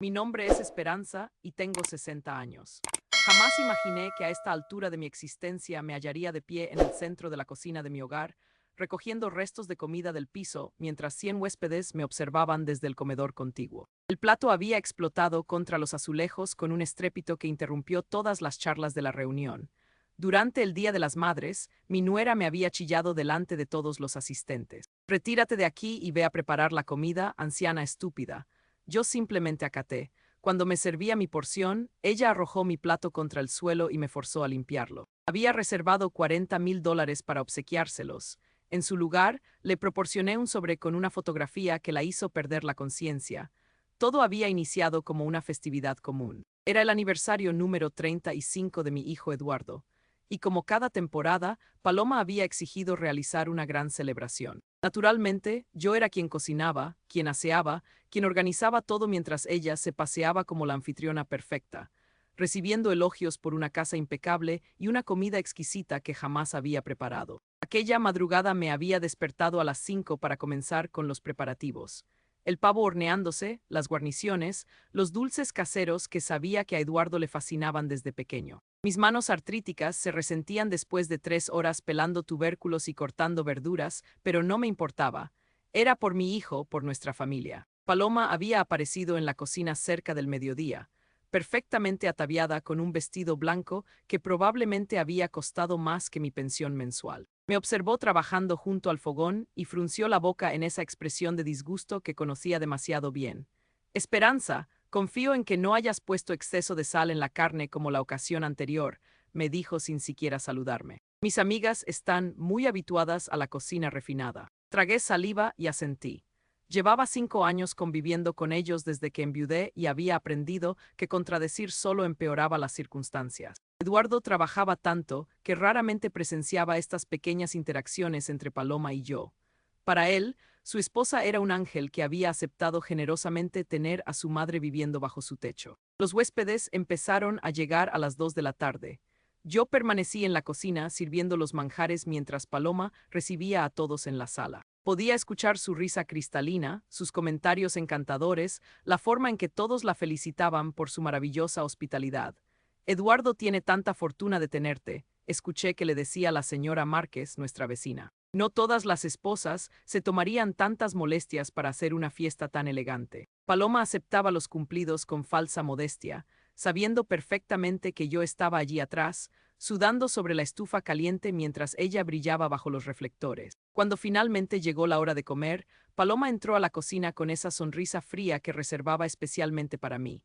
Mi nombre es Esperanza y tengo 60 años. Jamás imaginé que a esta altura de mi existencia me hallaría de pie en el centro de la cocina de mi hogar, recogiendo restos de comida del piso mientras 100 huéspedes me observaban desde el comedor contiguo. El plato había explotado contra los azulejos con un estrépito que interrumpió todas las charlas de la reunión. Durante el Día de las Madres, mi nuera me había chillado delante de todos los asistentes. Retírate de aquí y ve a preparar la comida, anciana estúpida. Yo simplemente acaté. Cuando me servía mi porción, ella arrojó mi plato contra el suelo y me forzó a limpiarlo. Había reservado $40,000 para obsequiárselos. En su lugar, le proporcioné un sobre con una fotografía que la hizo perder la conciencia. Todo había iniciado como una festividad común. Era el aniversario número 35 de mi hijo Eduardo. Y como cada temporada, Paloma había exigido realizar una gran celebración. Naturalmente, yo era quien cocinaba, quien aseaba, quien organizaba todo mientras ella se paseaba como la anfitriona perfecta, recibiendo elogios por una casa impecable y una comida exquisita que jamás había preparado. Aquella madrugada me había despertado a las 5 para comenzar con los preparativos. El pavo horneándose, las guarniciones, los dulces caseros que sabía que a Eduardo le fascinaban desde pequeño. Mis manos artríticas se resentían después de 3 horas pelando tubérculos y cortando verduras, pero no me importaba. Era por mi hijo, por nuestra familia. Paloma había aparecido en la cocina cerca del mediodía, perfectamente ataviada con un vestido blanco que probablemente había costado más que mi pensión mensual. Me observó trabajando junto al fogón y frunció la boca en esa expresión de disgusto que conocía demasiado bien. Esperanza, confío en que no hayas puesto exceso de sal en la carne como la ocasión anterior, me dijo sin siquiera saludarme. Mis amigas están muy habituadas a la cocina refinada. Tragué saliva y asentí. Llevaba 5 años conviviendo con ellos desde que enviudé y había aprendido que contradecir solo empeoraba las circunstancias. Eduardo trabajaba tanto que raramente presenciaba estas pequeñas interacciones entre Paloma y yo. Para él, su esposa era un ángel que había aceptado generosamente tener a su madre viviendo bajo su techo. Los huéspedes empezaron a llegar a las 2 de la tarde. Yo permanecí en la cocina sirviendo los manjares mientras Paloma recibía a todos en la sala. Podía escuchar su risa cristalina, sus comentarios encantadores, la forma en que todos la felicitaban por su maravillosa hospitalidad. Eduardo tiene tanta fortuna de tenerte, escuché que le decía la señora Márquez, nuestra vecina. No todas las esposas se tomarían tantas molestias para hacer una fiesta tan elegante. Paloma aceptaba los cumplidos con falsa modestia, sabiendo perfectamente que yo estaba allí atrás, sudando sobre la estufa caliente mientras ella brillaba bajo los reflectores. Cuando finalmente llegó la hora de comer, Paloma entró a la cocina con esa sonrisa fría que reservaba especialmente para mí.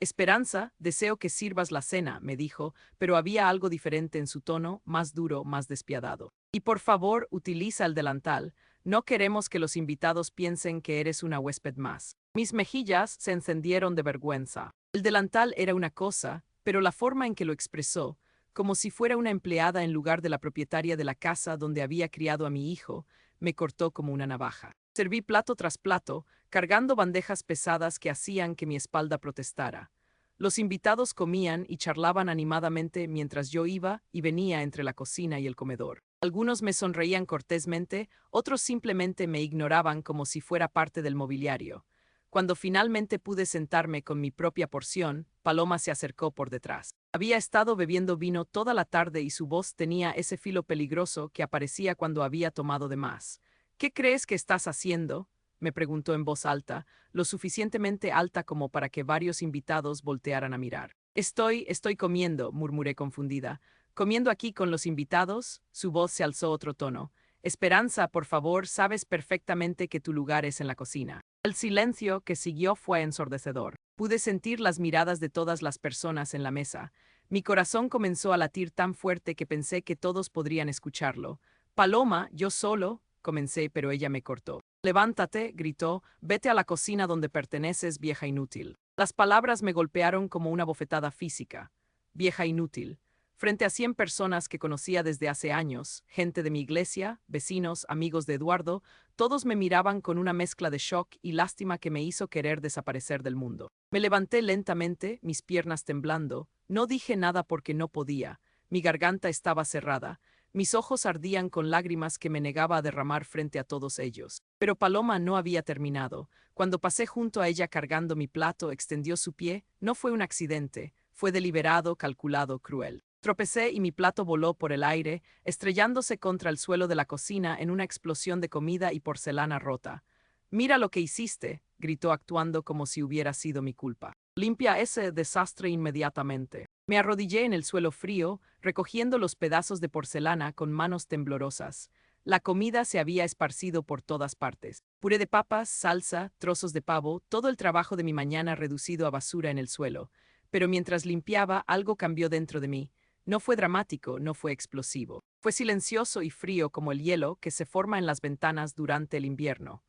Esperanza, deseo que sirvas la cena, me dijo, pero había algo diferente en su tono, más duro, más despiadado. Y por favor, utiliza el delantal. No queremos que los invitados piensen que eres una huésped más. Mis mejillas se encendieron de vergüenza. El delantal era una cosa, pero la forma en que lo expresó, como si fuera una empleada en lugar de la propietaria de la casa donde había criado a mi hijo, me cortó como una navaja. Serví plato tras plato, cargando bandejas pesadas que hacían que mi espalda protestara. Los invitados comían y charlaban animadamente mientras yo iba y venía entre la cocina y el comedor. Algunos me sonreían cortésmente, otros simplemente me ignoraban como si fuera parte del mobiliario. Cuando finalmente pude sentarme con mi propia porción, Paloma se acercó por detrás. Había estado bebiendo vino toda la tarde y su voz tenía ese filo peligroso que aparecía cuando había tomado de más. ¿Qué crees que estás haciendo?, me preguntó en voz alta, lo suficientemente alta como para que varios invitados voltearan a mirar. Estoy comiendo, murmuré confundida. ¿Comiendo aquí con los invitados? Su voz se alzó otro tono. Esperanza, por favor, sabes perfectamente que tu lugar es en la cocina. El silencio que siguió fue ensordecedor. Pude sentir las miradas de todas las personas en la mesa. Mi corazón comenzó a latir tan fuerte que pensé que todos podrían escucharlo. Paloma, yo solo, comencé, pero ella me cortó. Levántate, gritó, vete a la cocina donde perteneces, vieja inútil. Las palabras me golpearon como una bofetada física. Vieja inútil. Frente a 100 personas que conocía desde hace años, gente de mi iglesia, vecinos, amigos de Eduardo, todos me miraban con una mezcla de shock y lástima que me hizo querer desaparecer del mundo. Me levanté lentamente, mis piernas temblando. No dije nada porque no podía. Mi garganta estaba cerrada. Mis ojos ardían con lágrimas que me negaba a derramar frente a todos ellos. Pero Paloma no había terminado. Cuando pasé junto a ella cargando mi plato, extendió su pie. No fue un accidente, fue deliberado, calculado, cruel. Tropecé y mi plato voló por el aire, estrellándose contra el suelo de la cocina en una explosión de comida y porcelana rota. «Mira lo que hiciste», gritó actuando como si hubiera sido mi culpa. «Limpia ese desastre inmediatamente». Me arrodillé en el suelo frío, recogiendo los pedazos de porcelana con manos temblorosas. La comida se había esparcido por todas partes. Puré de papas, salsa, trozos de pavo, todo el trabajo de mi mañana reducido a basura en el suelo. Pero mientras limpiaba, algo cambió dentro de mí. No fue dramático, no fue explosivo. Fue silencioso y frío como el hielo que se forma en las ventanas durante el invierno.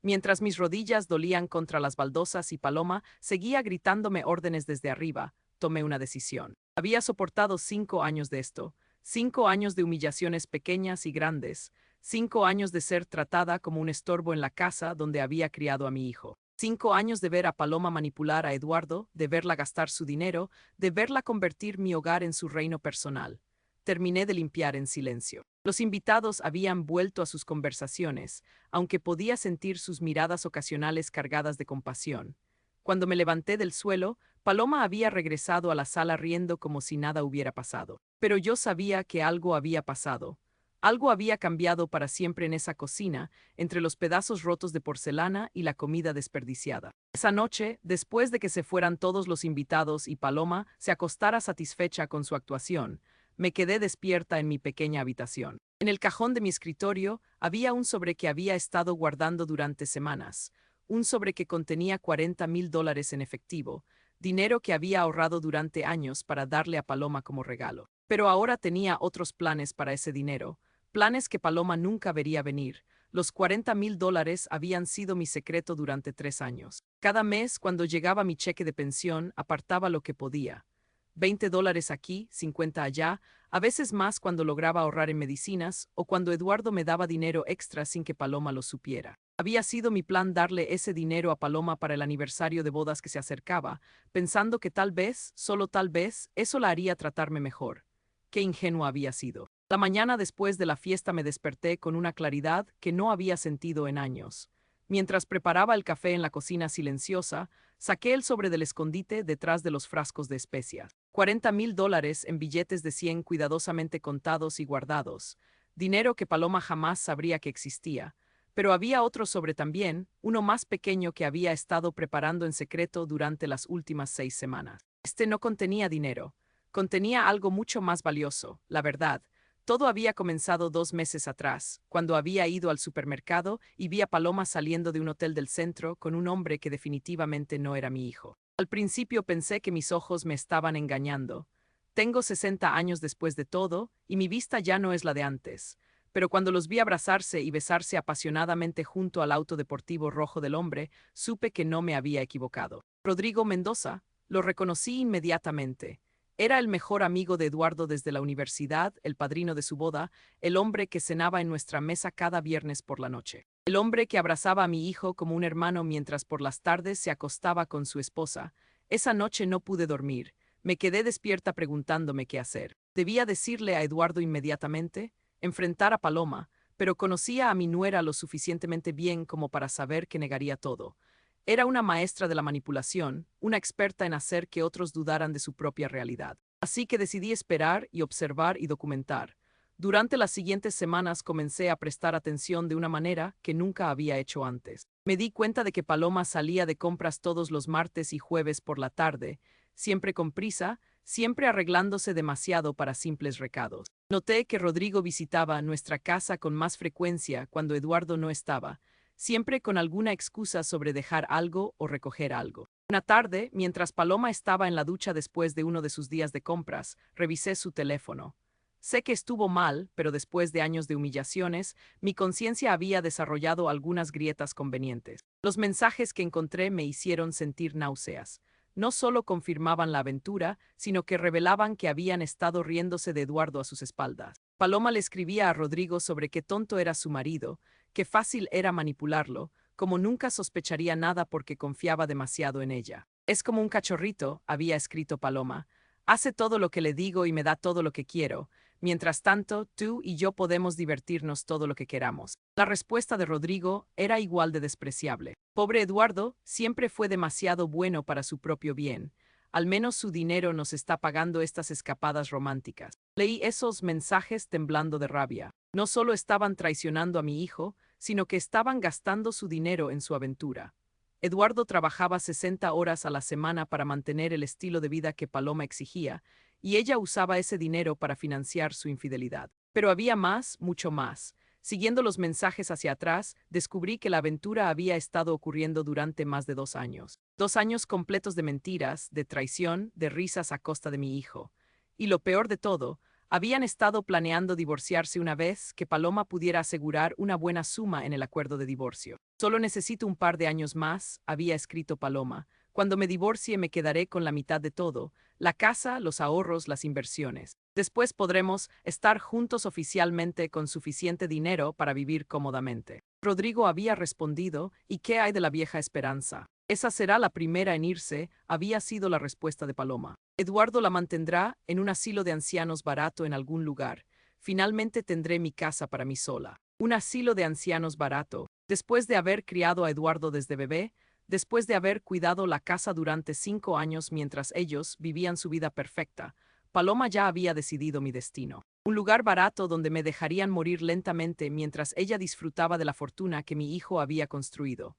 Mientras mis rodillas dolían contra las baldosas y Paloma seguía gritándome órdenes desde arriba, tomé una decisión. Había soportado 5 años de esto, 5 años de humillaciones pequeñas y grandes, 5 años de ser tratada como un estorbo en la casa donde había criado a mi hijo. 5 años de ver a Paloma manipular a Eduardo, de verla gastar su dinero, de verla convertir mi hogar en su reino personal. Terminé de limpiar en silencio. Los invitados habían vuelto a sus conversaciones, aunque podía sentir sus miradas ocasionales cargadas de compasión. Cuando me levanté del suelo, Paloma había regresado a la sala riendo como si nada hubiera pasado. Pero yo sabía que algo había pasado. Algo había cambiado para siempre en esa cocina, entre los pedazos rotos de porcelana y la comida desperdiciada. Esa noche, después de que se fueran todos los invitados y Paloma se acostara satisfecha con su actuación, me quedé despierta en mi pequeña habitación. En el cajón de mi escritorio había un sobre que había estado guardando durante semanas, un sobre que contenía $40,000 en efectivo, dinero que había ahorrado durante años para darle a Paloma como regalo. Pero ahora tenía otros planes para ese dinero, planes que Paloma nunca vería venir. Los $40,000 habían sido mi secreto durante 3 años. Cada mes, cuando llegaba mi cheque de pensión, apartaba lo que podía. $20 aquí, 50 allá, a veces más cuando lograba ahorrar en medicinas o cuando Eduardo me daba dinero extra sin que Paloma lo supiera. Había sido mi plan darle ese dinero a Paloma para el aniversario de bodas que se acercaba, pensando que tal vez, solo tal vez, eso la haría tratarme mejor. Qué ingenua había sido. La mañana después de la fiesta me desperté con una claridad que no había sentido en años. Mientras preparaba el café en la cocina silenciosa, saqué el sobre del escondite detrás de los frascos de especias. $40,000 en billetes de 100 cuidadosamente contados y guardados. Dinero que Paloma jamás sabría que existía. Pero había otro sobre también, uno más pequeño que había estado preparando en secreto durante las últimas 6 semanas. Este no contenía dinero. Contenía algo mucho más valioso, la verdad. Todo había comenzado 2 meses atrás, cuando había ido al supermercado y vi a Paloma saliendo de un hotel del centro con un hombre que definitivamente no era mi hijo. Al principio pensé que mis ojos me estaban engañando. Tengo 60 años después de todo, y mi vista ya no es la de antes. Pero cuando los vi abrazarse y besarse apasionadamente junto al auto deportivo rojo del hombre, supe que no me había equivocado. Rodrigo Mendoza, lo reconocí inmediatamente. Era el mejor amigo de Eduardo desde la universidad, el padrino de su boda, el hombre que cenaba en nuestra mesa cada viernes por la noche. El hombre que abrazaba a mi hijo como un hermano mientras por las tardes se acostaba con su esposa. Esa noche no pude dormir. Me quedé despierta preguntándome qué hacer. ¿Debía decirle a Eduardo inmediatamente? ¿Enfrentar a Paloma? Pero conocía a mi nuera lo suficientemente bien como para saber que negaría todo. Era una maestra de la manipulación, una experta en hacer que otros dudaran de su propia realidad. Así que decidí esperar y observar y documentar. Durante las siguientes semanas comencé a prestar atención de una manera que nunca había hecho antes. Me di cuenta de que Paloma salía de compras todos los martes y jueves por la tarde, siempre con prisa, siempre arreglándose demasiado para simples recados. Noté que Rodrigo visitaba nuestra casa con más frecuencia cuando Eduardo no estaba, siempre con alguna excusa sobre dejar algo o recoger algo. Una tarde, mientras Paloma estaba en la ducha después de uno de sus días de compras, revisé su teléfono. Sé que estuvo mal, pero después de años de humillaciones, mi conciencia había desarrollado algunas grietas convenientes. Los mensajes que encontré me hicieron sentir náuseas. No solo confirmaban la aventura, sino que revelaban que habían estado riéndose de Eduardo a sus espaldas. Paloma le escribía a Rodrigo sobre qué tonto era su marido, qué fácil era manipularlo, como nunca sospecharía nada porque confiaba demasiado en ella. Es como un cachorrito, había escrito Paloma. Hace todo lo que le digo y me da todo lo que quiero. Mientras tanto, tú y yo podemos divertirnos todo lo que queramos. La respuesta de Rodrigo era igual de despreciable. Pobre Eduardo, siempre fue demasiado bueno para su propio bien. Al menos su dinero nos está pagando estas escapadas románticas. Leí esos mensajes temblando de rabia. No solo estaban traicionando a mi hijo, sino que estaban gastando su dinero en su aventura. Eduardo trabajaba 60 horas a la semana para mantener el estilo de vida que Paloma exigía, y ella usaba ese dinero para financiar su infidelidad. Pero había más, mucho más. Siguiendo los mensajes hacia atrás, descubrí que la aventura había estado ocurriendo durante más de 2 años. 2 años completos de mentiras, de traición, de risas a costa de mi hijo. Y lo peor de todo, habían estado planeando divorciarse una vez que Paloma pudiera asegurar una buena suma en el acuerdo de divorcio. Solo necesito un par de años más, había escrito Paloma. Cuando me divorcie me quedaré con la mitad de todo, la casa, los ahorros, las inversiones. Después podremos estar juntos oficialmente con suficiente dinero para vivir cómodamente. Rodrigo había respondido, ¿y qué hay de la vieja esperanza? Esa será la primera en irse, había sido la respuesta de Paloma. Eduardo la mantendrá en un asilo de ancianos barato en algún lugar. Finalmente tendré mi casa para mí sola. Un asilo de ancianos barato. Después de haber criado a Eduardo desde bebé, después de haber cuidado la casa durante 5 años mientras ellos vivían su vida perfecta, Paloma ya había decidido mi destino. Un lugar barato donde me dejarían morir lentamente mientras ella disfrutaba de la fortuna que mi hijo había construido.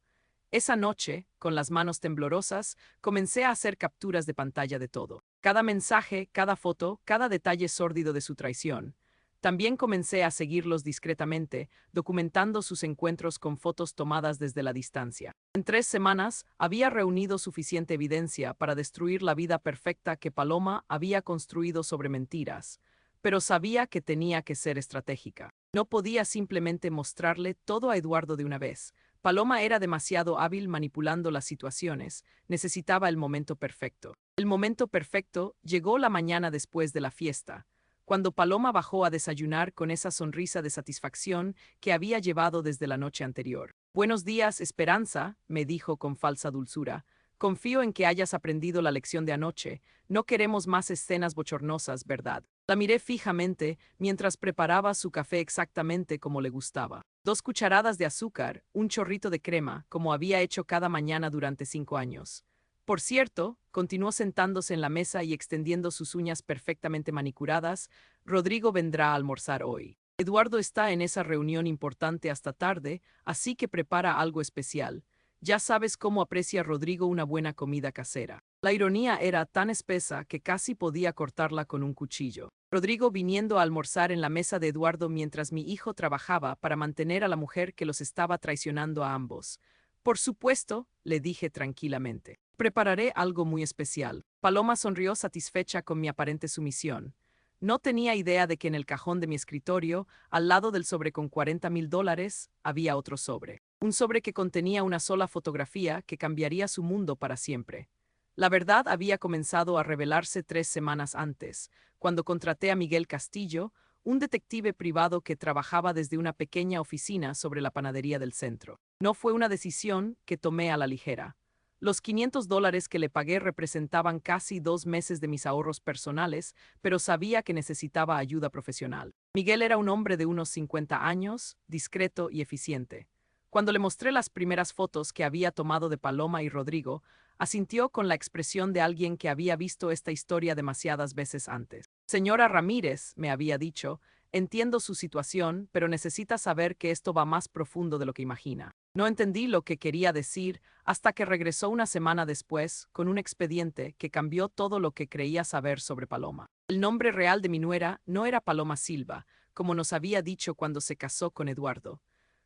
Esa noche, con las manos temblorosas, comencé a hacer capturas de pantalla de todo. Cada mensaje, cada foto, cada detalle sórdido de su traición. También comencé a seguirlos discretamente, documentando sus encuentros con fotos tomadas desde la distancia. En 3 semanas, había reunido suficiente evidencia para destruir la vida perfecta que Paloma había construido sobre mentiras, pero sabía que tenía que ser estratégica. No podía simplemente mostrarle todo a Eduardo de una vez. Paloma era demasiado hábil manipulando las situaciones, necesitaba el momento perfecto. El momento perfecto llegó la mañana después de la fiesta, cuando Paloma bajó a desayunar con esa sonrisa de satisfacción que había llevado desde la noche anterior. Buenos días, Esperanza, me dijo con falsa dulzura. Confío en que hayas aprendido la lección de anoche. No queremos más escenas bochornosas, ¿verdad? La miré fijamente mientras preparaba su café exactamente como le gustaba. 2 cucharadas de azúcar, un chorrito de crema, como había hecho cada mañana durante 5 años. Por cierto, continuó sentándose en la mesa y extendiendo sus uñas perfectamente manicuradas, Rodrigo vendrá a almorzar hoy. Eduardo está en esa reunión importante hasta tarde, así que prepara algo especial. Ya sabes cómo aprecia Rodrigo una buena comida casera. La ironía era tan espesa que casi podía cortarla con un cuchillo. Rodrigo viniendo a almorzar en la mesa de Eduardo mientras mi hijo trabajaba para mantener a la mujer que los estaba traicionando a ambos. Por supuesto, le dije tranquilamente. Prepararé algo muy especial. Paloma sonrió satisfecha con mi aparente sumisión. No tenía idea de que en el cajón de mi escritorio, al lado del sobre con $40,000, había otro sobre. Un sobre que contenía una sola fotografía que cambiaría su mundo para siempre. La verdad había comenzado a revelarse 3 semanas antes, cuando contraté a Miguel Castillo, un detective privado que trabajaba desde una pequeña oficina sobre la panadería del centro. No fue una decisión que tomé a la ligera. Los $500 que le pagué representaban casi 2 meses de mis ahorros personales, pero sabía que necesitaba ayuda profesional. Miguel era un hombre de unos 50 años, discreto y eficiente. Cuando le mostré las primeras fotos que había tomado de Paloma y Rodrigo, asintió con la expresión de alguien que había visto esta historia demasiadas veces antes. Señora Ramírez, me había dicho, entiendo su situación, pero necesita saber que esto va más profundo de lo que imagina. No entendí lo que quería decir hasta que regresó una semana después con un expediente que cambió todo lo que creía saber sobre Paloma. El nombre real de mi nuera no era Paloma Silva, como nos había dicho cuando se casó con Eduardo.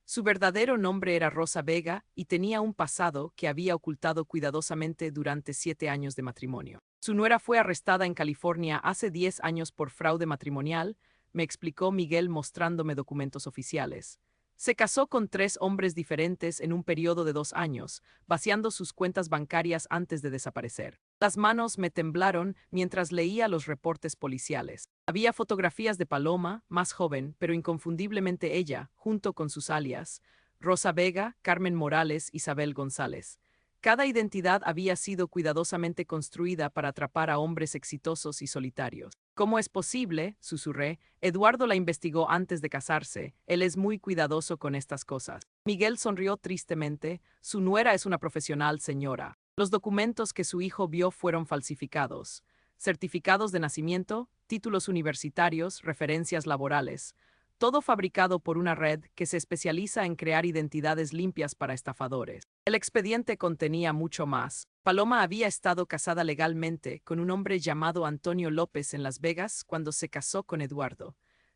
Su verdadero nombre era Rosa Vega y tenía un pasado que había ocultado cuidadosamente durante 7 años de matrimonio. Su nuera fue arrestada en California hace 10 años por fraude matrimonial, me explicó Miguel mostrándome documentos oficiales. Se casó con 3 hombres diferentes en un periodo de 2 años, vaciando sus cuentas bancarias antes de desaparecer. Las manos me temblaron mientras leía los reportes policiales. Había fotografías de Paloma, más joven, pero inconfundiblemente ella, junto con sus alias, Rosa Vega, Carmen Morales, Isabel González. Cada identidad había sido cuidadosamente construida para atrapar a hombres exitosos y solitarios. ¿Cómo es posible?, susurré. Eduardo la investigó antes de casarse. Él es muy cuidadoso con estas cosas. Miguel sonrió tristemente. Su nuera es una profesional, señora. Los documentos que su hijo vio fueron falsificados. Certificados de nacimiento, títulos universitarios, referencias laborales. Todo fabricado por una red que se especializa en crear identidades limpias para estafadores. El expediente contenía mucho más. Paloma había estado casada legalmente con un hombre llamado Antonio López en Las Vegas cuando se casó con Eduardo.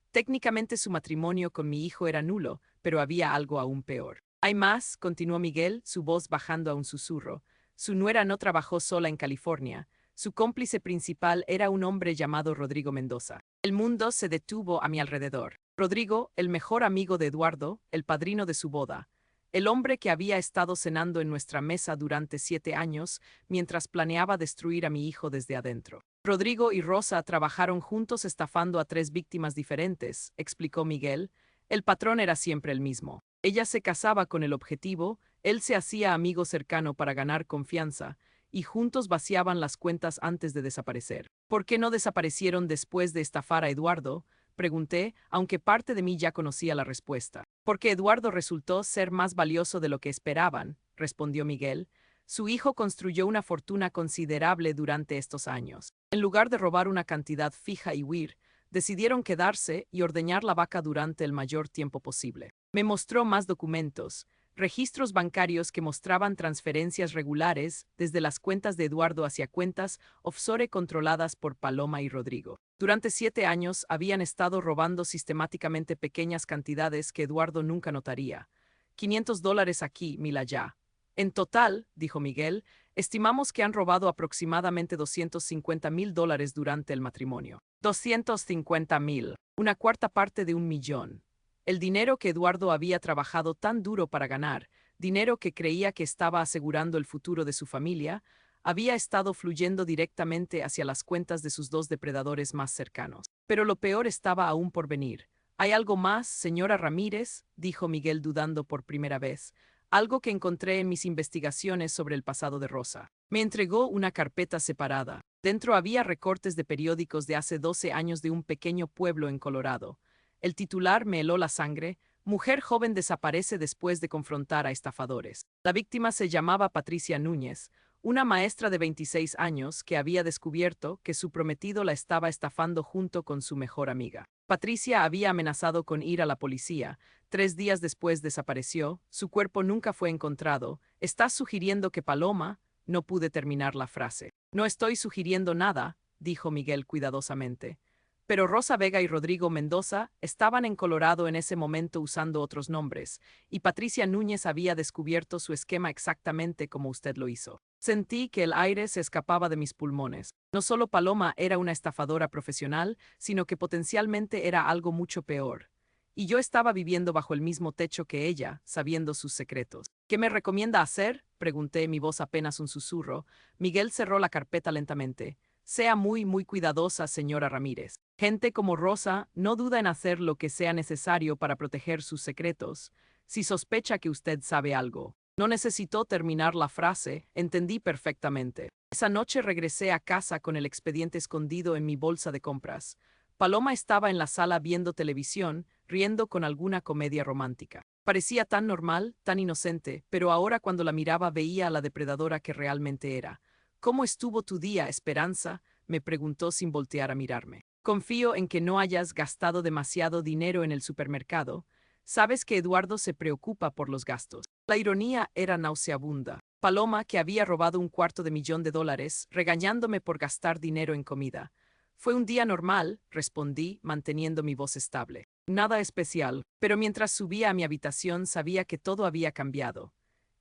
Técnicamente su matrimonio con mi hijo era nulo, pero había algo aún peor. Hay más, continuó Miguel, su voz bajando a un susurro. Su nuera no trabajó sola en California. Su cómplice principal era un hombre llamado Rodrigo Mendoza. El mundo se detuvo a mi alrededor. Rodrigo, el mejor amigo de Eduardo, el padrino de su boda. El hombre que había estado cenando en nuestra mesa durante 7 años mientras planeaba destruir a mi hijo desde adentro. Rodrigo y Rosa trabajaron juntos estafando a 3 víctimas diferentes, explicó Miguel. El patrón era siempre el mismo. Ella se casaba con el objetivo, él se hacía amigo cercano para ganar confianza, y juntos vaciaban las cuentas antes de desaparecer. ¿Por qué no desaparecieron después de estafar a Eduardo?, pregunté, aunque parte de mí ya conocía la respuesta. Porque Eduardo resultó ser más valioso de lo que esperaban, respondió Miguel. Su hijo construyó una fortuna considerable durante estos años. En lugar de robar una cantidad fija y huir, decidieron quedarse y ordeñar la vaca durante el mayor tiempo posible. Me mostró más documentos, registros bancarios que mostraban transferencias regulares desde las cuentas de Eduardo hacia cuentas offshore controladas por Paloma y Rodrigo. Durante 7 años habían estado robando sistemáticamente pequeñas cantidades que Eduardo nunca notaría. $500 aquí, 1000 allá. En total, dijo Miguel, estimamos que han robado aproximadamente $250,000 durante el matrimonio. 250,000, una cuarta parte de 1 millón. El dinero que Eduardo había trabajado tan duro para ganar, dinero que creía que estaba asegurando el futuro de su familia, había estado fluyendo directamente hacia las cuentas de sus 2 depredadores más cercanos. Pero lo peor estaba aún por venir. ¿Hay algo más, señora Ramírez?, dijo Miguel dudando por primera vez. Algo que encontré en mis investigaciones sobre el pasado de Rosa. Me entregó una carpeta separada. Dentro había recortes de periódicos de hace 12 años de un pequeño pueblo en Colorado. El titular me heló la sangre. Mujer joven desaparece después de confrontar a estafadores. La víctima se llamaba Patricia Núñez, una maestra de 26 años que había descubierto que su prometido la estaba estafando junto con su mejor amiga. Patricia había amenazado con ir a la policía. 3 días después desapareció. Su cuerpo nunca fue encontrado. ¿Estás sugiriendo que Paloma? No pude terminar la frase. No estoy sugiriendo nada, dijo Miguel cuidadosamente. Pero Rosa Vega y Rodrigo Mendoza estaban en Colorado en ese momento usando otros nombres, y Patricia Núñez había descubierto su esquema exactamente como usted lo hizo. Sentí que el aire se escapaba de mis pulmones. No solo Paloma era una estafadora profesional, sino que potencialmente era algo mucho peor. Y yo estaba viviendo bajo el mismo techo que ella, sabiendo sus secretos. ¿Qué me recomienda hacer?, pregunté, mi voz apenas un susurro. Miguel cerró la carpeta lentamente. Sea muy cuidadosa, señora Ramírez. Gente como Rosa no duda en hacer lo que sea necesario para proteger sus secretos. Si sospecha que usted sabe algo. No necesitó terminar la frase, entendí perfectamente. Esa noche regresé a casa con el expediente escondido en mi bolsa de compras. Paloma estaba en la sala viendo televisión, riendo con alguna comedia romántica. Parecía tan normal, tan inocente, pero ahora cuando la miraba veía a la depredadora que realmente era. ¿Cómo estuvo tu día, Esperanza?, me preguntó sin voltear a mirarme. Confío en que no hayas gastado demasiado dinero en el supermercado. Sabes que Eduardo se preocupa por los gastos. La ironía era nauseabunda. Paloma, que había robado $250,000, regañándome por gastar dinero en comida. Fue un día normal, respondí, manteniendo mi voz estable. Nada especial, pero mientras subía a mi habitación sabía que todo había cambiado.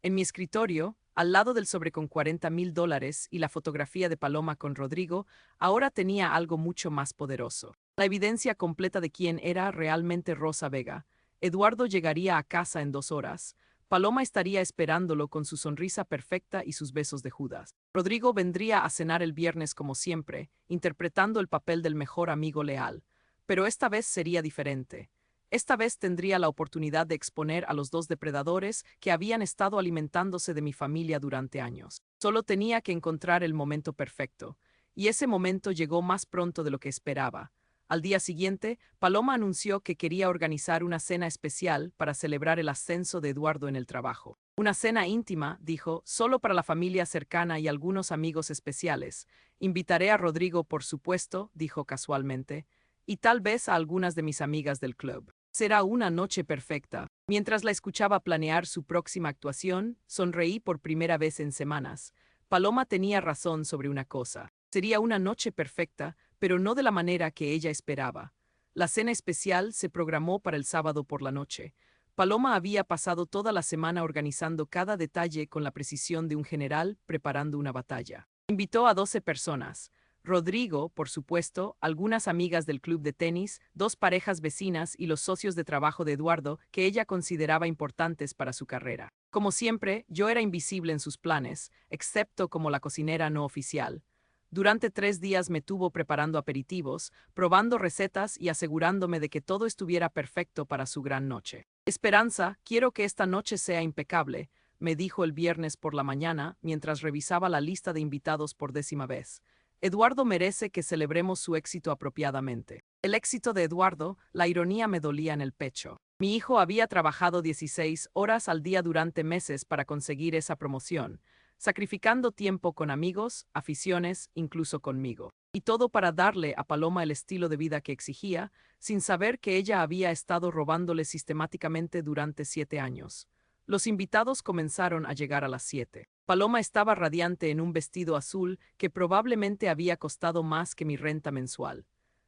En mi escritorio, al lado del sobre con $40,000 y la fotografía de Paloma con Rodrigo, ahora tenía algo mucho más poderoso. La evidencia completa de quién era realmente Rosa Vega. Eduardo llegaría a casa en 2 horas. Paloma estaría esperándolo con su sonrisa perfecta y sus besos de Judas. Rodrigo vendría a cenar el viernes como siempre, interpretando el papel del mejor amigo leal. Pero esta vez sería diferente. Esta vez tendría la oportunidad de exponer a los dos depredadores que habían estado alimentándose de mi familia durante años. Solo tenía que encontrar el momento perfecto, y ese momento llegó más pronto de lo que esperaba. Al día siguiente, Paloma anunció que quería organizar una cena especial para celebrar el ascenso de Eduardo en el trabajo. Una cena íntima, dijo, solo para la familia cercana y algunos amigos especiales. Invitaré a Rodrigo, por supuesto, dijo casualmente, y tal vez a algunas de mis amigas del club. Será una noche perfecta. Mientras la escuchaba planear su próxima actuación, sonreí por primera vez en semanas. Paloma tenía razón sobre una cosa. Sería una noche perfecta, pero no de la manera que ella esperaba. La cena especial se programó para el sábado por la noche. Paloma había pasado toda la semana organizando cada detalle con la precisión de un general preparando una batalla. Invitó a 12 personas. Rodrigo, por supuesto, algunas amigas del club de tenis, 2 parejas vecinas y los socios de trabajo de Eduardo, que ella consideraba importantes para su carrera. Como siempre, yo era invisible en sus planes, excepto como la cocinera no oficial. Durante 3 días me tuvo preparando aperitivos, probando recetas y asegurándome de que todo estuviera perfecto para su gran noche. Esperanza, quiero que esta noche sea impecable, me dijo el viernes por la mañana mientras revisaba la lista de invitados por 10ª vez. Eduardo merece que celebremos su éxito apropiadamente. El éxito de Eduardo, la ironía me dolía en el pecho. Mi hijo había trabajado 16 horas al día durante meses para conseguir esa promoción, sacrificando tiempo con amigos, aficiones, incluso conmigo. Y todo para darle a Paloma el estilo de vida que exigía, sin saber que ella había estado robándole sistemáticamente durante 7 años. Los invitados comenzaron a llegar a las 7. Paloma estaba radiante en un vestido azul que probablemente había costado más que mi renta mensual.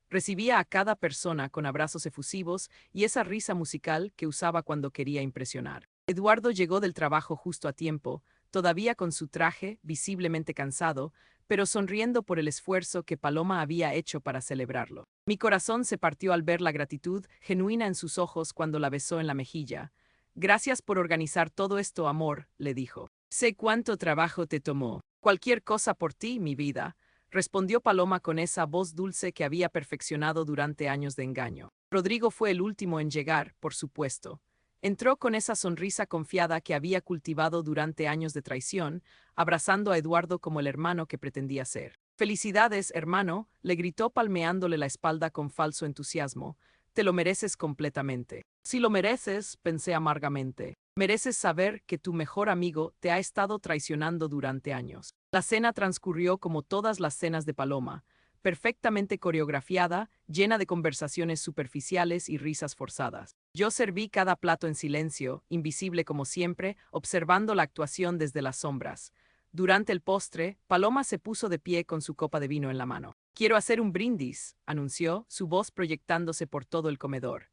Recibía a cada persona con abrazos efusivos y esa risa musical que usaba cuando quería impresionar. Eduardo llegó del trabajo justo a tiempo, todavía con su traje, visiblemente cansado, pero sonriendo por el esfuerzo que Paloma había hecho para celebrarlo. Mi corazón se partió al ver la gratitud genuina en sus ojos cuando la besó en la mejilla. Gracias por organizar todo esto, amor, le dijo. Sé cuánto trabajo te tomó. Cualquier cosa por ti, mi vida, respondió Paloma con esa voz dulce que había perfeccionado durante años de engaño. Rodrigo fue el último en llegar, por supuesto. Entró con esa sonrisa confiada que había cultivado durante años de traición, abrazando a Eduardo como el hermano que pretendía ser. Felicidades, hermano, le gritó palmeándole la espalda con falso entusiasmo. Te lo mereces completamente. Si lo mereces, pensé amargamente. Mereces saber que tu mejor amigo te ha estado traicionando durante años. La cena transcurrió como todas las cenas de Paloma, perfectamente coreografiada, llena de conversaciones superficiales y risas forzadas. Yo serví cada plato en silencio, invisible como siempre, observando la actuación desde las sombras. Durante el postre, Paloma se puso de pie con su copa de vino en la mano. Quiero hacer un brindis, anunció, su voz proyectándose por todo el comedor.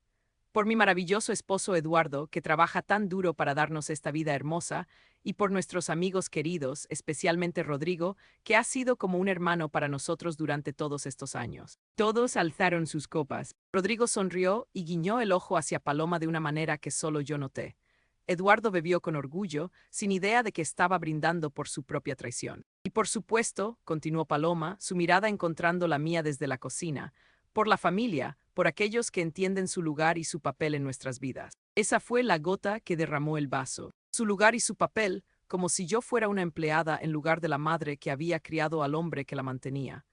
Por mi maravilloso esposo Eduardo, que trabaja tan duro para darnos esta vida hermosa, y por nuestros amigos queridos, especialmente Rodrigo, que ha sido como un hermano para nosotros durante todos estos años. Todos alzaron sus copas. Rodrigo sonrió y guiñó el ojo hacia Paloma de una manera que solo yo noté. Eduardo bebió con orgullo, sin idea de que estaba brindando por su propia traición. Y por supuesto, continuó Paloma, su mirada encontrando la mía desde la cocina, por la familia, por aquellos que entienden su lugar y su papel en nuestras vidas. Esa fue la gota que derramó el vaso. Su lugar y su papel, como si yo fuera una empleada en lugar de la madre que había criado al hombre que la mantenía.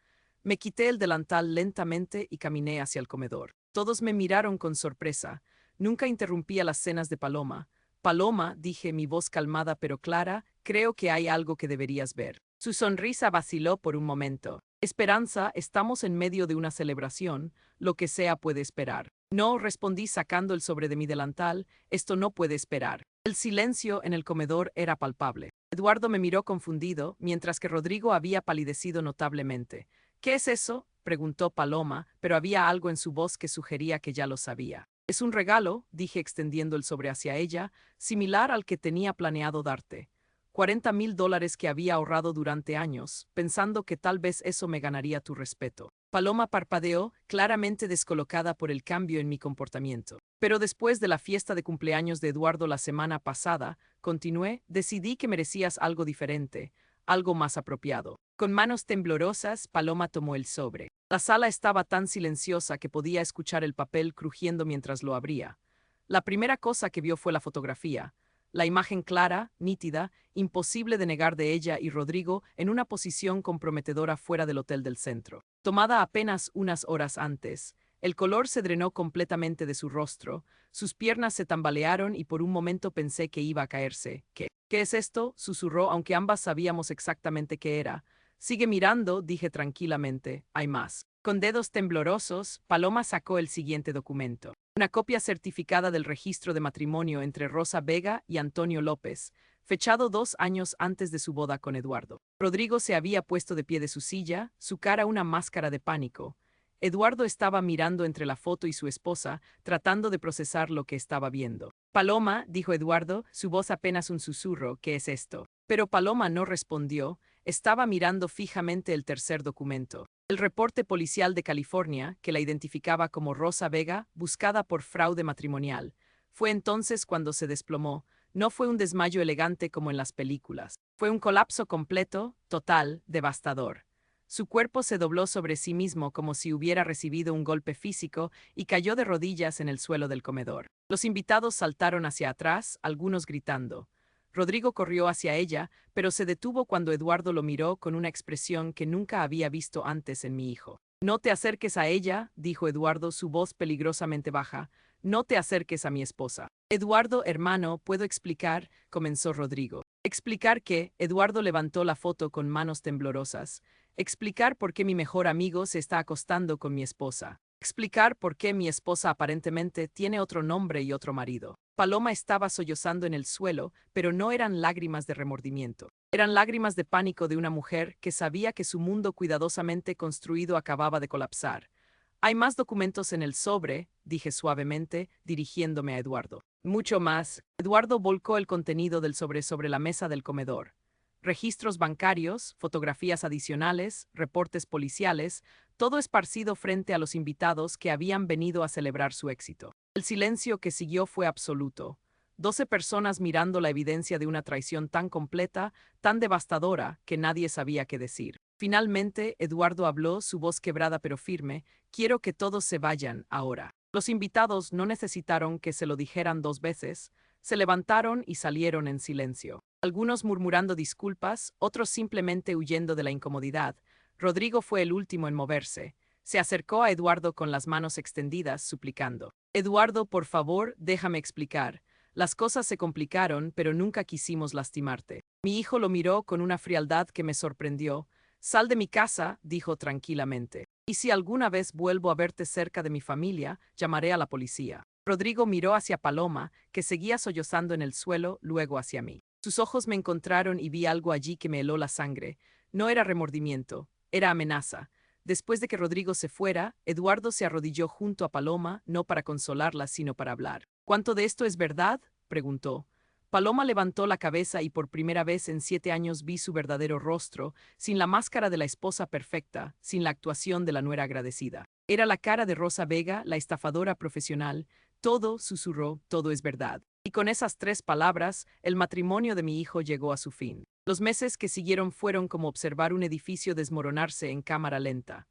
Me quité el delantal lentamente y caminé hacia el comedor. Todos me miraron con sorpresa. Nunca interrumpía las cenas de Paloma. Paloma, dije, mi voz calmada pero clara, creo que hay algo que deberías ver. Su sonrisa vaciló por un momento. Esperanza, estamos en medio de una celebración, lo que sea puede esperar. No, respondí sacando el sobre de mi delantal, esto no puede esperar. El silencio en el comedor era palpable. Eduardo me miró confundido, mientras que Rodrigo había palidecido notablemente. ¿Qué es eso?, preguntó Paloma, pero había algo en su voz que sugería que ya lo sabía. Es un regalo, dije extendiendo el sobre hacia ella, similar al que tenía planeado darte. $40,000 que había ahorrado durante años, pensando que tal vez eso me ganaría tu respeto. Paloma parpadeó, claramente descolocada por el cambio en mi comportamiento. Pero después de la fiesta de cumpleaños de Eduardo la semana pasada, continué, decidí que merecías algo diferente, algo más apropiado. Con manos temblorosas, Paloma tomó el sobre. La sala estaba tan silenciosa que podía escuchar el papel crujiendo mientras lo abría. La primera cosa que vio fue la fotografía. La imagen clara, nítida, imposible de negar de ella y Rodrigo en una posición comprometedora fuera del hotel del centro. Tomada apenas unas horas antes, el color se drenó completamente de su rostro, sus piernas se tambalearon y por un momento pensé que iba a caerse. ¿Qué es esto?, susurró, aunque ambas sabíamos exactamente qué era. Sigue mirando, dije tranquilamente, hay más. Con dedos temblorosos, Paloma sacó el siguiente documento. Una copia certificada del registro de matrimonio entre Rosa Vega y Antonio López, fechado 2 años antes de su boda con Eduardo. Rodrigo se había puesto de pie de su silla, su cara una máscara de pánico. Eduardo estaba mirando entre la foto y su esposa, tratando de procesar lo que estaba viendo. Paloma, dijo Eduardo, su voz apenas un susurro, ¿qué es esto? Pero Paloma no respondió, estaba mirando fijamente el tercer documento. El reporte policial de California, que la identificaba como Rosa Vega, buscada por fraude matrimonial. Fue entonces cuando se desplomó. No fue un desmayo elegante como en las películas. Fue un colapso completo, total, devastador. Su cuerpo se dobló sobre sí mismo como si hubiera recibido un golpe físico y cayó de rodillas en el suelo del comedor. Los invitados saltaron hacia atrás, algunos gritando. Rodrigo corrió hacia ella, pero se detuvo cuando Eduardo lo miró con una expresión que nunca había visto antes en mi hijo. No te acerques a ella, dijo Eduardo, su voz peligrosamente baja. No te acerques a mi esposa. Eduardo, hermano, ¿puedo explicar?, comenzó Rodrigo. Explicar qué, Eduardo levantó la foto con manos temblorosas. Explicar por qué mi mejor amigo se está acostando con mi esposa. Explicar por qué mi esposa aparentemente tiene otro nombre y otro marido. Paloma estaba sollozando en el suelo, pero no eran lágrimas de remordimiento. Eran lágrimas de pánico de una mujer que sabía que su mundo cuidadosamente construido acababa de colapsar. Hay más documentos en el sobre, dije suavemente, dirigiéndome a Eduardo. Mucho más. Eduardo volcó el contenido del sobre la mesa del comedor. Registros bancarios, fotografías adicionales, reportes policiales, todo esparcido frente a los invitados que habían venido a celebrar su éxito. El silencio que siguió fue absoluto. 12 personas mirando la evidencia de una traición tan completa, tan devastadora, que nadie sabía qué decir. Finalmente, Eduardo habló, su voz quebrada pero firme, quiero que todos se vayan, ahora. Los invitados no necesitaron que se lo dijeran 2 veces, se levantaron y salieron en silencio. Algunos murmurando disculpas, otros simplemente huyendo de la incomodidad. Rodrigo fue el último en moverse. Se acercó a Eduardo con las manos extendidas, suplicando. Eduardo, por favor, déjame explicar. Las cosas se complicaron, pero nunca quisimos lastimarte. Mi hijo lo miró con una frialdad que me sorprendió. Sal de mi casa, dijo tranquilamente. Y si alguna vez vuelvo a verte cerca de mi familia, llamaré a la policía. Rodrigo miró hacia Paloma, que seguía sollozando en el suelo, luego hacia mí. Sus ojos me encontraron y vi algo allí que me heló la sangre. No era remordimiento, era amenaza. Después de que Rodrigo se fuera, Eduardo se arrodilló junto a Paloma, no para consolarla, sino para hablar. ¿Cuánto de esto es verdad?, preguntó. Paloma levantó la cabeza y por primera vez en 7 años vi su verdadero rostro, sin la máscara de la esposa perfecta, sin la actuación de la nuera agradecida. Era la cara de Rosa Vega, la estafadora profesional. Todo, susurró, todo es verdad. Y con esas 3 palabras, el matrimonio de mi hijo llegó a su fin. Los meses que siguieron fueron como observar un edificio desmoronarse en cámara lenta.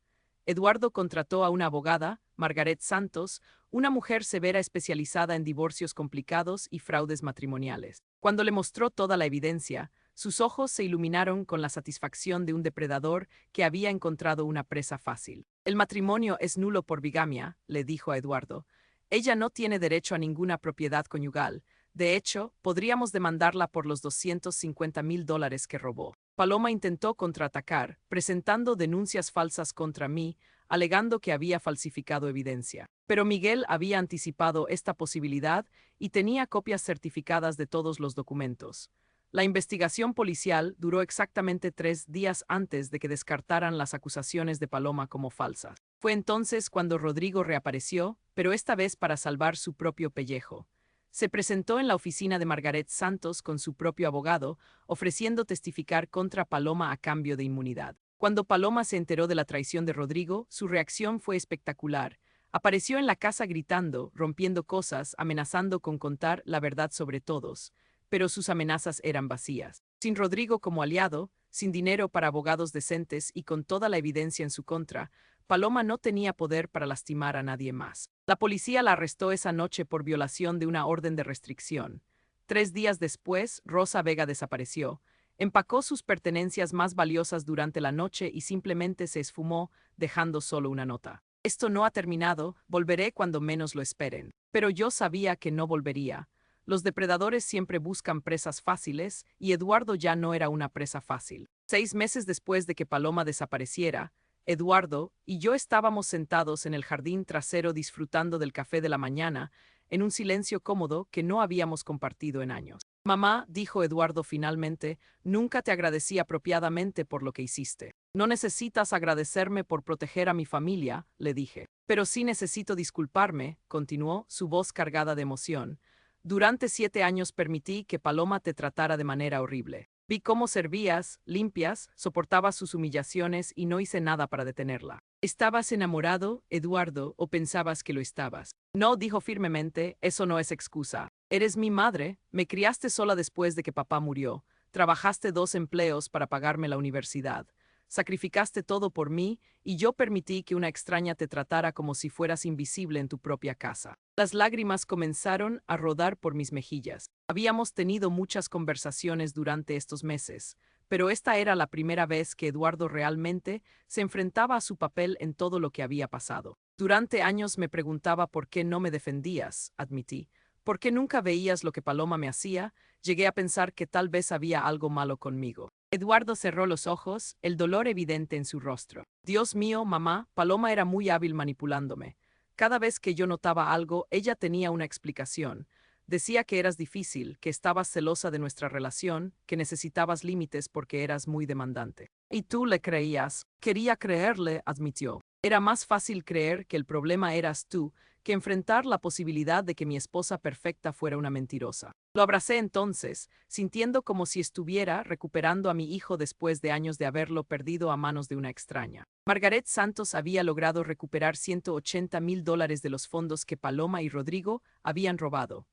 Eduardo contrató a una abogada, Margaret Santos, una mujer severa especializada en divorcios complicados y fraudes matrimoniales. Cuando le mostró toda la evidencia, sus ojos se iluminaron con la satisfacción de un depredador que había encontrado una presa fácil. El matrimonio es nulo por bigamia, le dijo a Eduardo. Ella no tiene derecho a ninguna propiedad conyugal. De hecho, podríamos demandarla por los $250,000 que robó. Paloma intentó contraatacar, presentando denuncias falsas contra mí, alegando que había falsificado evidencia. Pero Miguel había anticipado esta posibilidad y tenía copias certificadas de todos los documentos. La investigación policial duró exactamente 3 días antes de que descartaran las acusaciones de Paloma como falsas. Fue entonces cuando Rodrigo reapareció, pero esta vez para salvar su propio pellejo. Se presentó en la oficina de Margaret Santos con su propio abogado, ofreciendo testificar contra Paloma a cambio de inmunidad. Cuando Paloma se enteró de la traición de Rodrigo, su reacción fue espectacular. Apareció en la casa gritando, rompiendo cosas, amenazando con contar la verdad sobre todos. Pero sus amenazas eran vacías. Sin Rodrigo como aliado, sin dinero para abogados decentes y con toda la evidencia en su contra, Paloma no tenía poder para lastimar a nadie más. La policía la arrestó esa noche por violación de una orden de restricción. 3 días después, Rosa Vega desapareció. Empacó sus pertenencias más valiosas durante la noche y simplemente se esfumó, dejando solo una nota. Esto no ha terminado, volveré cuando menos lo esperen. Pero yo sabía que no volvería. Los depredadores siempre buscan presas fáciles, y Eduardo ya no era una presa fácil. 6 meses después de que Paloma desapareciera, Eduardo y yo estábamos sentados en el jardín trasero disfrutando del café de la mañana, en un silencio cómodo que no habíamos compartido en años. Mamá, dijo Eduardo finalmente, nunca te agradecí apropiadamente por lo que hiciste. No necesitas agradecerme por proteger a mi familia, le dije. Pero sí necesito disculparme, continuó, su voz cargada de emoción. Durante 7 años permití que Paloma te tratara de manera horrible. Vi cómo servías, limpias, soportabas sus humillaciones y no hice nada para detenerla. ¿Estabas enamorado, Eduardo, o pensabas que lo estabas? No, dijo firmemente, eso no es excusa. Eres mi madre, me criaste sola después de que papá murió, trabajaste 2 empleos para pagarme la universidad. Sacrificaste todo por mí y yo permití que una extraña te tratara como si fueras invisible en tu propia casa. Las lágrimas comenzaron a rodar por mis mejillas. Habíamos tenido muchas conversaciones durante estos meses, pero esta era la primera vez que Eduardo realmente se enfrentaba a su papel en todo lo que había pasado. Durante años me preguntaba por qué no me defendías, admití. ¿Por qué nunca veías lo que Paloma me hacía? Llegué a pensar que tal vez había algo malo conmigo. Eduardo cerró los ojos, el dolor evidente en su rostro. Dios mío, mamá, Paloma era muy hábil manipulándome. Cada vez que yo notaba algo, ella tenía una explicación. Decía que eras difícil, que estabas celosa de nuestra relación, que necesitabas límites porque eras muy demandante. Y tú le creías. Quería creerle, admitió. Era más fácil creer que el problema eras tú que enfrentar la posibilidad de que mi esposa perfecta fuera una mentirosa. Lo abracé entonces, sintiendo como si estuviera recuperando a mi hijo después de años de haberlo perdido a manos de una extraña. Margaret Santos había logrado recuperar $180,000 de los fondos que Paloma y Rodrigo habían robado.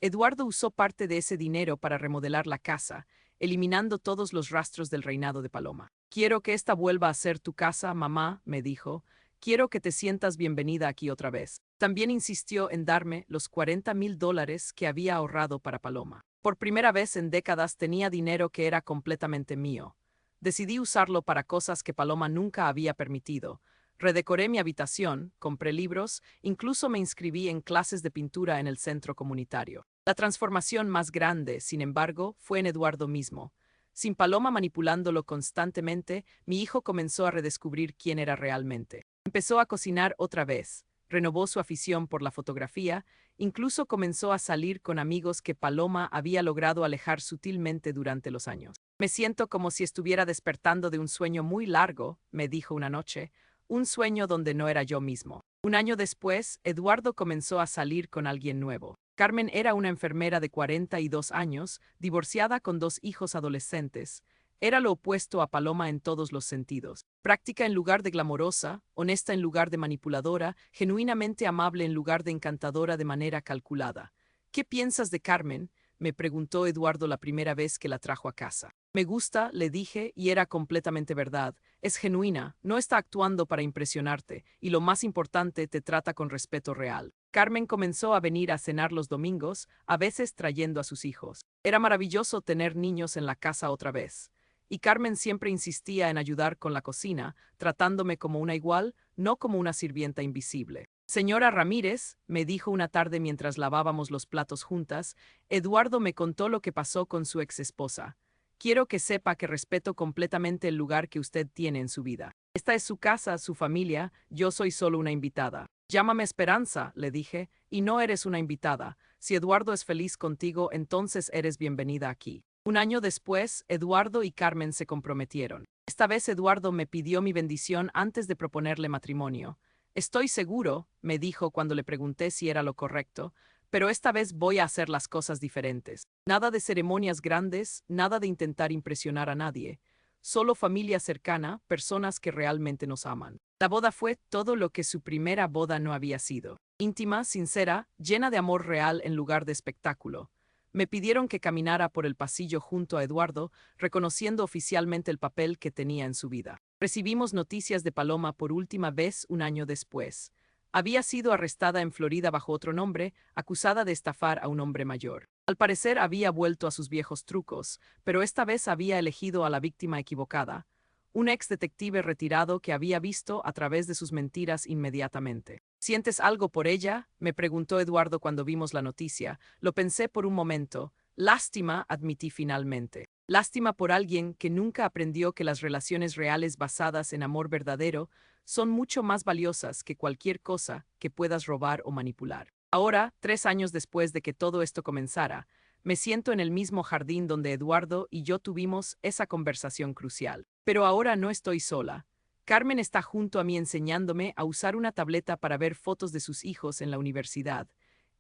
Eduardo usó parte de ese dinero para remodelar la casa, eliminando todos los rastros del reinado de Paloma. Quiero que esta vuelva a ser tu casa, mamá, me dijo. Quiero que te sientas bienvenida aquí otra vez. También insistió en darme los $40,000 que había ahorrado para Paloma. Por primera vez en décadas tenía dinero que era completamente mío. Decidí usarlo para cosas que Paloma nunca había permitido. Redecoré mi habitación, compré libros, incluso me inscribí en clases de pintura en el centro comunitario. La transformación más grande, sin embargo, fue en Eduardo mismo. Sin Paloma manipulándolo constantemente, mi hijo comenzó a redescubrir quién era realmente. Empezó a cocinar otra vez, renovó su afición por la fotografía, incluso comenzó a salir con amigos que Paloma había logrado alejar sutilmente durante los años. Me siento como si estuviera despertando de un sueño muy largo, me dijo una noche, un sueño donde no era yo mismo. Un año después, Eduardo comenzó a salir con alguien nuevo. Carmen era una enfermera de 42 años, divorciada con 2 hijos adolescentes. Era lo opuesto a Paloma en todos los sentidos. Práctica en lugar de glamorosa, honesta en lugar de manipuladora, genuinamente amable en lugar de encantadora de manera calculada. ¿Qué piensas de Carmen?, me preguntó Eduardo la primera vez que la trajo a casa. Me gusta, le dije, y era completamente verdad. Es genuina, no está actuando para impresionarte, y lo más importante, te trata con respeto real. Carmen comenzó a venir a cenar los domingos, a veces trayendo a sus hijos. Era maravilloso tener niños en la casa otra vez. Y Carmen siempre insistía en ayudar con la cocina, tratándome como una igual, no como una sirvienta invisible. Señora Ramírez, me dijo una tarde mientras lavábamos los platos juntas, Eduardo me contó lo que pasó con su ex esposa. Quiero que sepa que respeto completamente el lugar que usted tiene en su vida. Esta es su casa, su familia, yo soy solo una invitada. Llámame Esperanza, le dije, y no eres una invitada. Si Eduardo es feliz contigo, entonces eres bienvenida aquí. Un año después, Eduardo y Carmen se comprometieron. Esta vez Eduardo me pidió mi bendición antes de proponerle matrimonio. Estoy seguro, me dijo cuando le pregunté si era lo correcto, pero esta vez voy a hacer las cosas diferentes. Nada de ceremonias grandes, nada de intentar impresionar a nadie. Solo familia cercana, personas que realmente nos aman. La boda fue todo lo que su primera boda no había sido. Íntima, sincera, llena de amor real en lugar de espectáculo. Me pidieron que caminara por el pasillo junto a Eduardo, reconociendo oficialmente el papel que tenía en su vida. Recibimos noticias de Paloma por última vez un año después. Había sido arrestada en Florida bajo otro nombre, acusada de estafar a un hombre mayor. Al parecer había vuelto a sus viejos trucos, pero esta vez había elegido a la víctima equivocada, un ex detective retirado que había visto a través de sus mentiras inmediatamente. ¿Sientes algo por ella?, me preguntó Eduardo cuando vimos la noticia. Lo pensé por un momento. Lástima, admití finalmente. Lástima por alguien que nunca aprendió que las relaciones reales basadas en amor verdadero son mucho más valiosas que cualquier cosa que puedas robar o manipular. Ahora, 3 años después de que todo esto comenzara, me siento en el mismo jardín donde Eduardo y yo tuvimos esa conversación crucial. Pero ahora no estoy sola. Carmen está junto a mí enseñándome a usar una tableta para ver fotos de sus hijos en la universidad.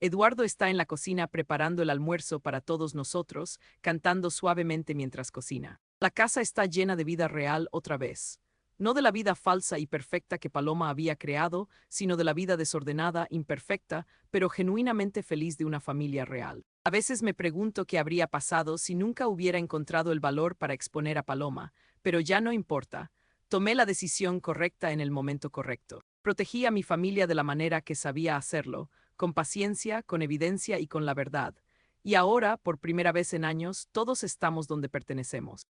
Eduardo está en la cocina preparando el almuerzo para todos nosotros, cantando suavemente mientras cocina. La casa está llena de vida real otra vez. No de la vida falsa y perfecta que Paloma había creado, sino de la vida desordenada, imperfecta, pero genuinamente feliz de una familia real. A veces me pregunto qué habría pasado si nunca hubiera encontrado el valor para exponer a Paloma, pero ya no importa. Tomé la decisión correcta en el momento correcto. Protegí a mi familia de la manera que sabía hacerlo, con paciencia, con evidencia y con la verdad. Y ahora, por primera vez en años, todos estamos donde pertenecemos.